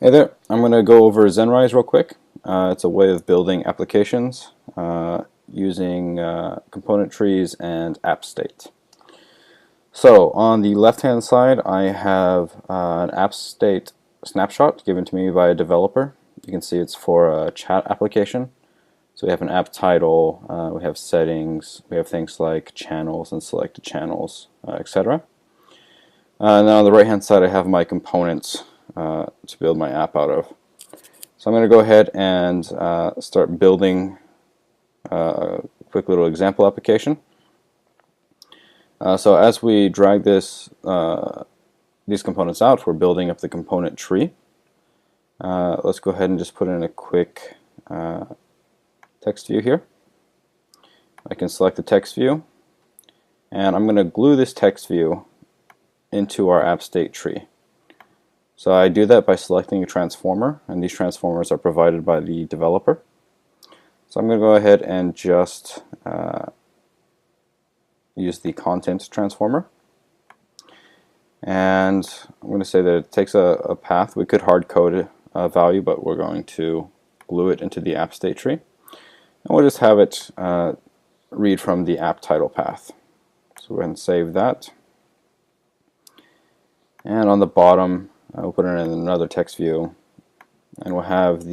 Hey there, I'm going to go over Zenrise real quick. It's a way of building applications using component trees and app state. So on the left hand side I have an app state snapshot given to me by a developer. You can see it's for a chat application. So we have an app title, we have settings, we have things like channels and selected channels, etc. And then on the right hand side I have my components to build my app out of. So I'm going to go ahead and start building a quick little example application. So as we drag these components out, we're building up the component tree. Let's go ahead and just put in a quick text view here. I can select the text view, and I'm going to glue this text view into our app state tree. So I do that by selecting a transformer, and these transformers are provided by the developer. So I'm going to go ahead and just use the content transformer. And I'm going to say that it takes a path. We could hard code a value, but we're going to glue it into the app state tree. And we'll just have it read from the app title path. So go ahead and save that. And on the bottom, we'll put it in another text view, and we'll have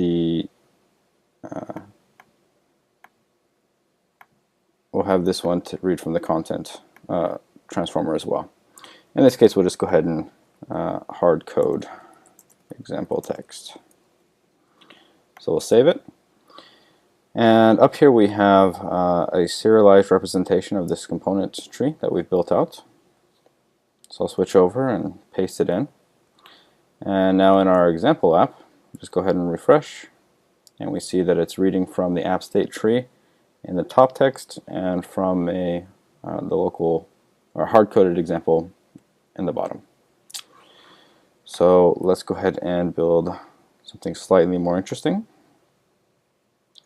this one to read from the content transformer as well. In this case, we'll just go ahead and hard code example text. So we'll save it. And up here we have a serialized representation of this component tree that we've built out. So I'll switch over and paste it in. And now in our example app, just go ahead and refresh, and we see that it's reading from the app state tree in the top text and from the local or hard-coded example in the bottom. So let's go ahead and build something slightly more interesting.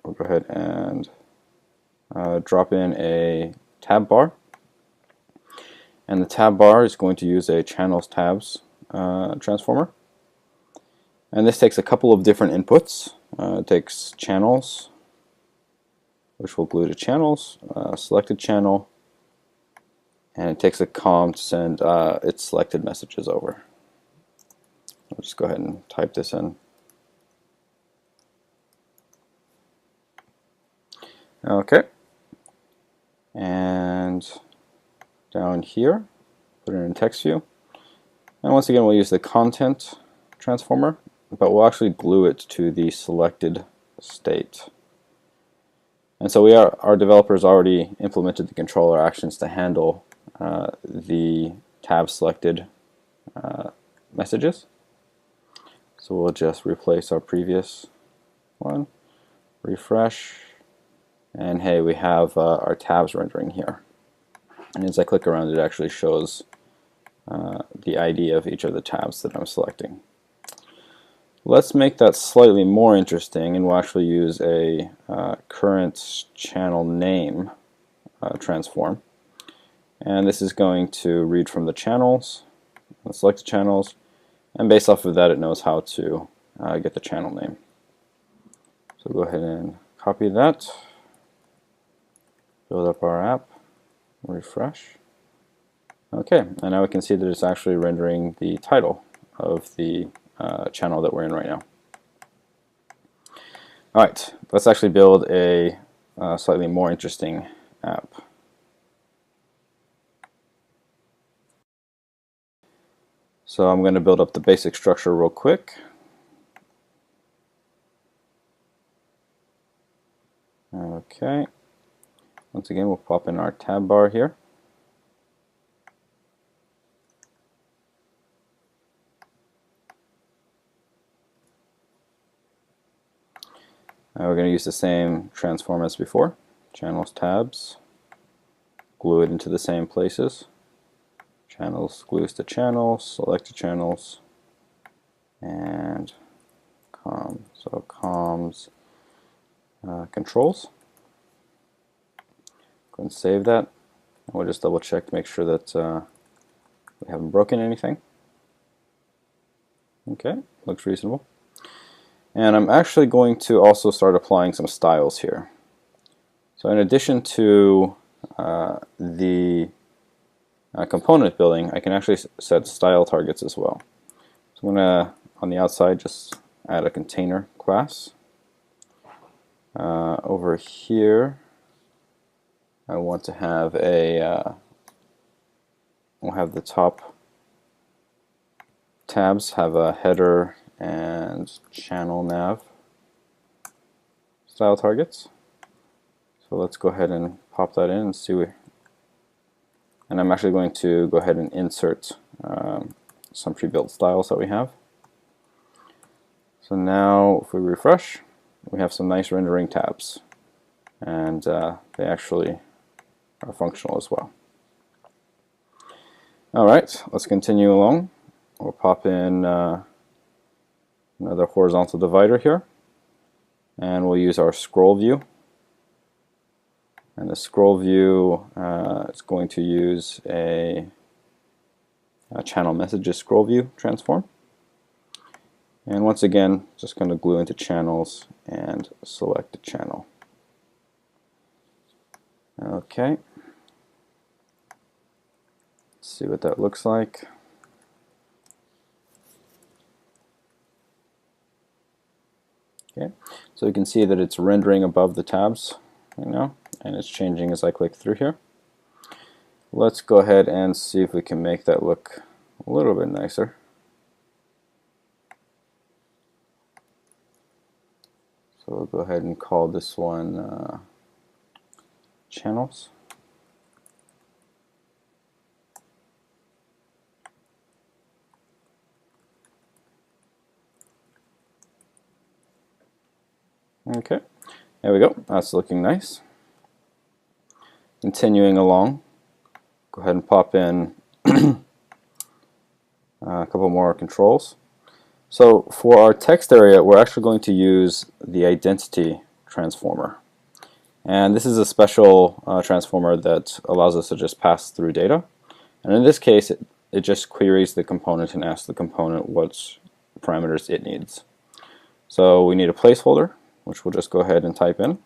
We'll go ahead and drop in a tab bar, and the tab bar is going to use a channels tabs transformer. And this takes a couple of different inputs. It takes channels, which will glue to channels, selected channel, and it takes a COM to send its selected messages over. I'll just go ahead and type this in. Okay. And down here, put it in text view. And once again, we'll use the content transformer, but we'll actually glue it to the selected state. And so our developers already implemented the controller actions to handle the tab selected messages. So we'll just replace our previous one, refresh, and hey, we have our tabs rendering here. And as I click around, it actually shows the ID of each of the tabs that I'm selecting. Let's make that slightly more interesting, and we'll actually use a current channel name transform. And this is going to read from the channels, select the channels, and based off of that it knows how to get the channel name. So go ahead and copy that, build up our app, refresh. Okay, and now we can see that it's actually rendering the title of the channel that we're in right now. Alright, let's actually build a slightly more interesting app. So I'm going to build up the basic structure real quick. Okay, once again we'll pop in our tab bar here. We're going to use the same transform as before. Channels tabs, glue it into the same places. Channels glues to channels, selected channels, and com. So comms controls. Go ahead and save that. And we'll just double check to make sure that we haven't broken anything. Okay, looks reasonable. And I'm actually going to also start applying some styles here. So in addition to the component building, I can actually set style targets as well. So I'm going to, on the outside, just add a container class. Over here, I want to have we'll have the top tabs have a header and channel nav style targets. So let's go ahead and pop that in and see. And I'm actually going to go ahead and insert some pre-built styles that we have. So now if we refresh, we have some nice rendering tabs, and they actually are functional as well. Alright, let's continue along. We'll pop in another horizontal divider here, and we'll use our scroll view. And the scroll view is going to use a channel messages scroll view transform. And once again, just going to glue into channels and select a channel. Okay. Let's see what that looks like. Okay, so you can see that it's rendering above the tabs right now, and it's changing as I click through here. Let's go ahead and see if we can make that look a little bit nicer. So we'll go ahead and call this one channels. Okay, there we go. That's looking nice. Continuing along, go ahead and pop in a couple more controls. So for our text area, we're actually going to use the identity transformer. And this is a special transformer that allows us to just pass through data. And in this case, it just queries the component and asks the component what parameters it needs. So we need a placeholder, which we'll just go ahead and type in.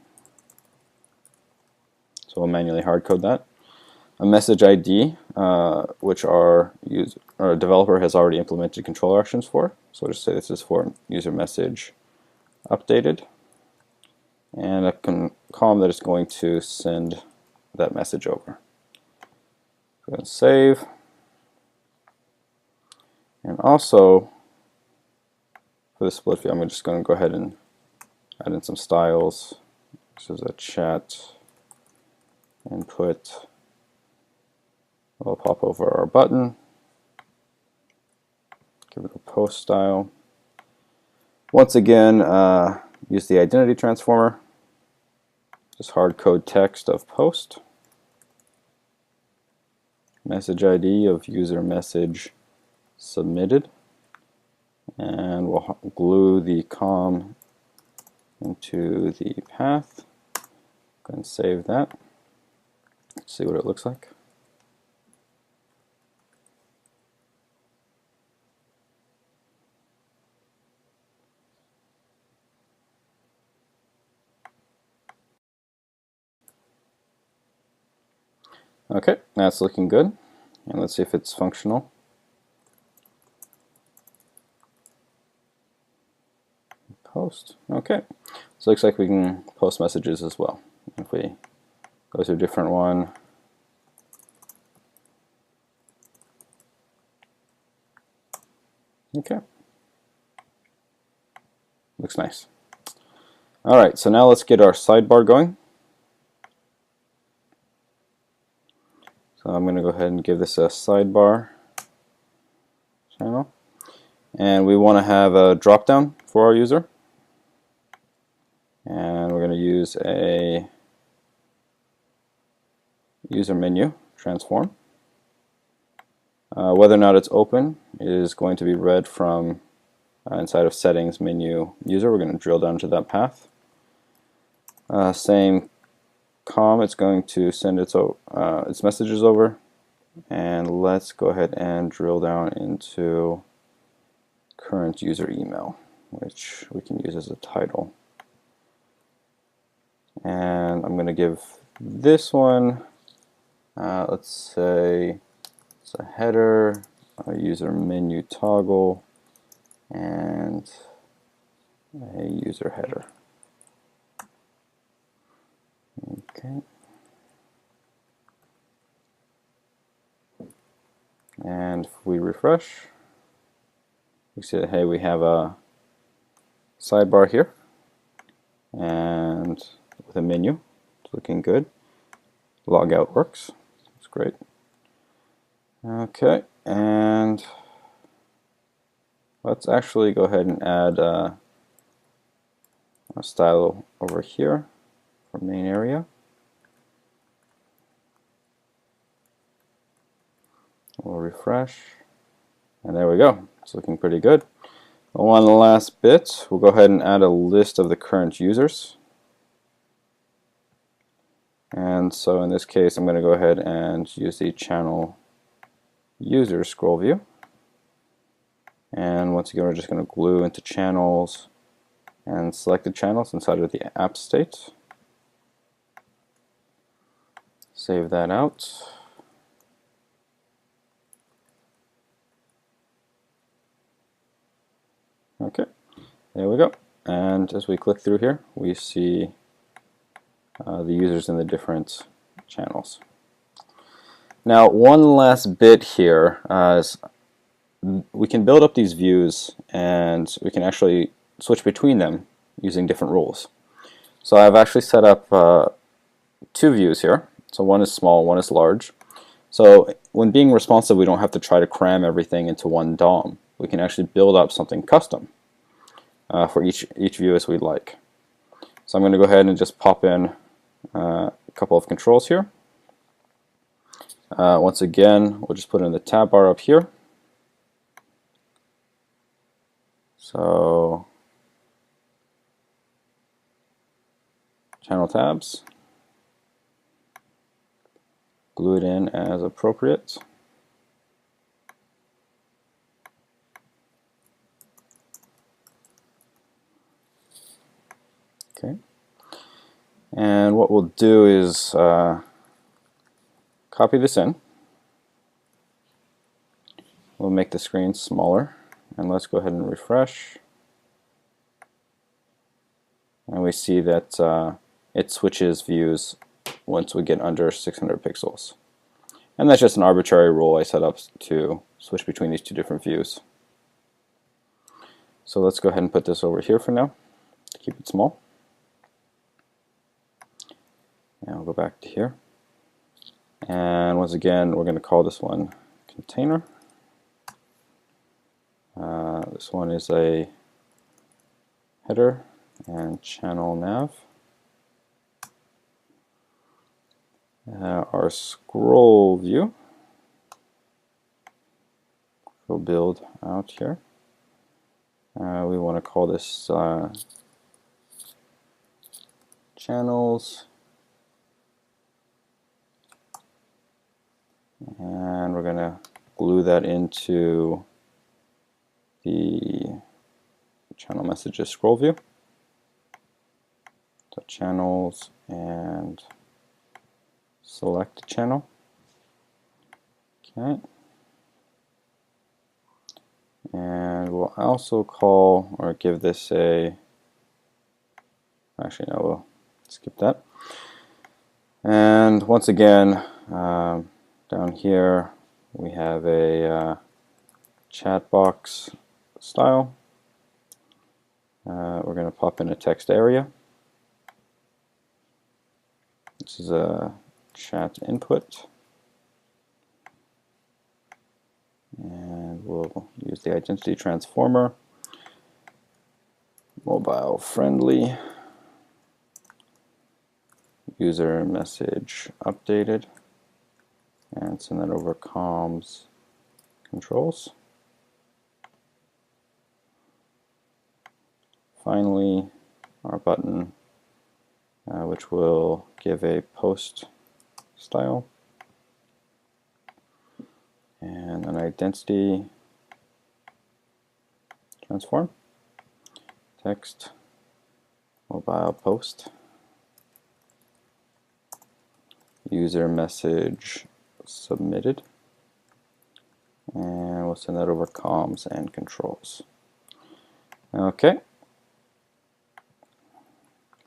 So we'll manually hardcode that. A message ID, which our developer has already implemented controller actions for. So we'll just say this is for user message updated. And a column that is going to send that message over. Go ahead and save. And also, for the split view, I'm just going to go ahead and add in some styles. This is a chat input. We'll pop over our button. Give it a post style. Once again, use the identity transformer. Just hard code text of post. Message ID of user message submitted. And we'll glue the com into the path. Go ahead and save that. Let's see what it looks like. Okay, that's looking good. And let's see if it's functional. Post. Okay, so it looks like we can post messages as well. If we go to a different one, okay, looks nice. All right, so now let's get our sidebar going. So I'm going to go ahead and give this a sidebar channel, and we want to have a drop down for our user. And we're going to use a user menu transform. Whether or not it's open is going to be read from inside of settings menu user. We're going to drill down to that path. Same com, it's going to send its messages over. And let's go ahead and drill down into current user email. which we can use as a title. And I'm going to give this one, let's say it's a header, a user menu toggle, and a user header. Okay. And if we refresh, we see that, hey, we have a sidebar here and with a menu. It's looking good. Logout works. That's great. Okay, and let's actually go ahead and add a style over here for main area. We'll refresh, and there we go. It's looking pretty good. One last bit, we'll go ahead and add a list of the current users. And so in this case, I'm going to go ahead and use the channel user scroll view. And once again, we're just going to glue into channels and selected channels inside of the app state. Save that out. Okay, there we go. And as we click through here, we see the users in the different channels. Now, one last bit here is we can build up these views and we can actually switch between them using different rules. So I've actually set up two views here. So one is small, one is large. So when being responsive, we don't have to try to cram everything into one DOM. We can actually build up something custom for each view as we'd like. So I'm going to go ahead and just pop in a couple of controls here. Once again, we'll just put in the tab bar up here. So channel tabs, glue it in as appropriate. Okay. And what we'll do is copy this in. We'll make the screen smaller, and let's go ahead and refresh. And we see that it switches views once we get under 600 pixels. And that's just an arbitrary rule I set up to switch between these two different views. So let's go ahead and put this over here for now to keep it small. And we'll go back to here. And once again, we're going to call this one container. This one is a header and channel nav. Our scroll view will build out here. We want to call this channels, and we're going to glue that into the channel messages scroll view. So channels and select channel. Okay. And we'll also call or give this a, actually no, we'll skip that. And once again, down here we have a chat box style. We're going to pop in a text area. This is a chat input. And we'll use the identity transformer, mobile friendly, user message updated, and send that over comms controls. Finally, our button, which will give a post style and an identity transform. text mobile post, user message submitted, and we'll send that over comms and controls. Okay.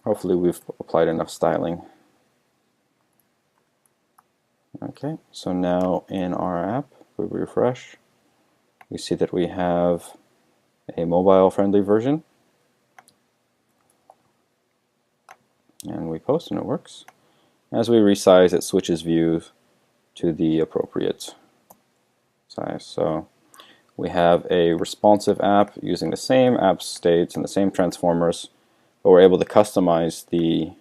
Hopefully we've applied enough styling. Okay, so now in our app, we refresh, we see that we have a mobile-friendly version, and we post and it works. As we resize, it switches views to the appropriate size. So we have a responsive app using the same app states and the same transformers, but we're able to customize the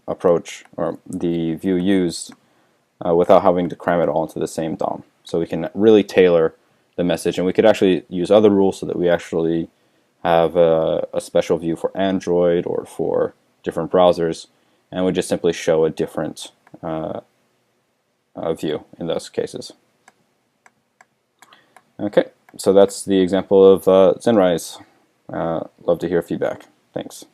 approach or the view used without having to cram it all into the same DOM. So we can really tailor the message, and we could actually use other rules so that we actually have a special view for Android or for different browsers, and we just simply show a different view in those cases. Okay, so that's the example of Zenrise. Love to hear feedback. Thanks.